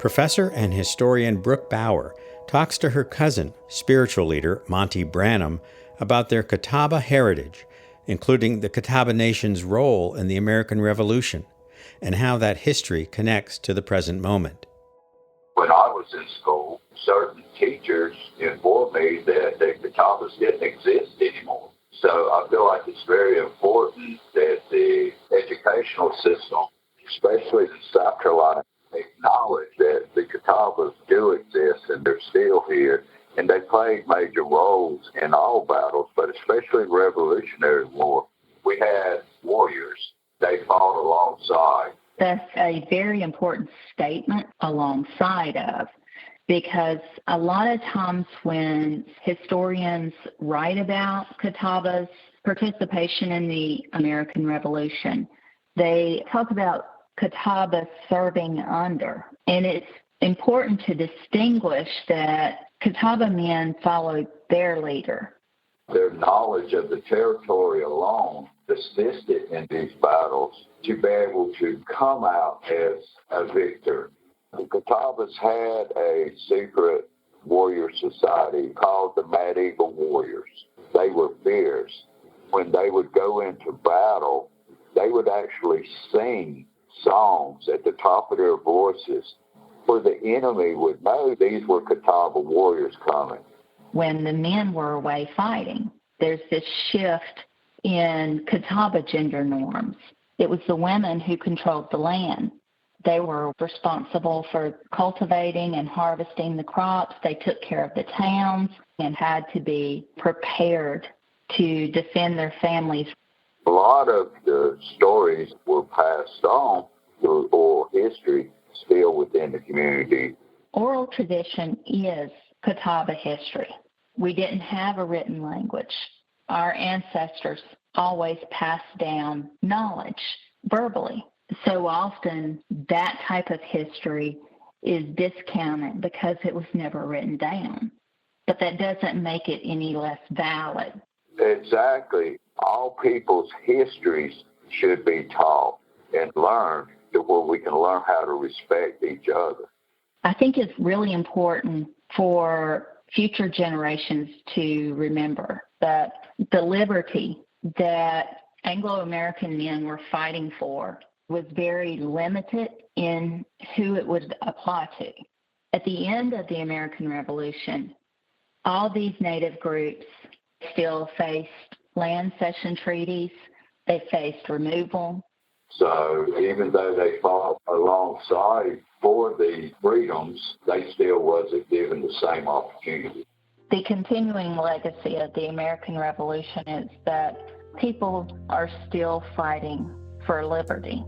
Professor and historian Brooke Bauer talks to her cousin, spiritual leader Monty Branham, about their Catawba heritage, including the Catawba Nation's role in the American Revolution, and how that history connects to the present moment. When I was in school, certain teachers informed me that the Catawbas didn't exist anymore. So I feel like it's very important that the educational system, especially in South Carolina, acknowledge that the Catawbas do exist and they're still here. And they played major roles in all battles, but especially Revolutionary War. We had warriors. They fought alongside. That's a very important statement, alongside of, because a lot of times when historians write about Catawba's participation in the American Revolution, they talk about Catawba serving under. And it's important to distinguish that Catawba men followed their leader. Their knowledge of the territory alone assisted in these battles to be able to come out as a victor. The Catawbas had a secret warrior society called the Medieval Warriors. They were fierce. When they would go into battle, they would actually sing songs at the top of their voices where the enemy would know these were Catawba warriors coming. When the men were away fighting, there's this shift in Catawba gender norms. It was the women who controlled the land. They were responsible for cultivating and harvesting the crops. They took care of the towns and had to be prepared to defend their families. A lot of the stories were passed on through oral history still within the community. Oral tradition is Catawba history. We didn't have a written language. Our ancestors always passed down knowledge verbally. So often that type of history is discounted because it was never written down. But that doesn't make it any less valid. Exactly. All people's histories should be taught and learned to where we can learn how to respect each other. I think it's really important for future generations to remember that the liberty that Anglo-American men were fighting for was very limited in who it would apply to. At the end of the American Revolution, all these Native groups still faced land cession treaties. They faced removal. So even though they fought alongside for the freedoms, they still wasn't given the same opportunity. The continuing legacy of the American Revolution is that people are still fighting for liberty.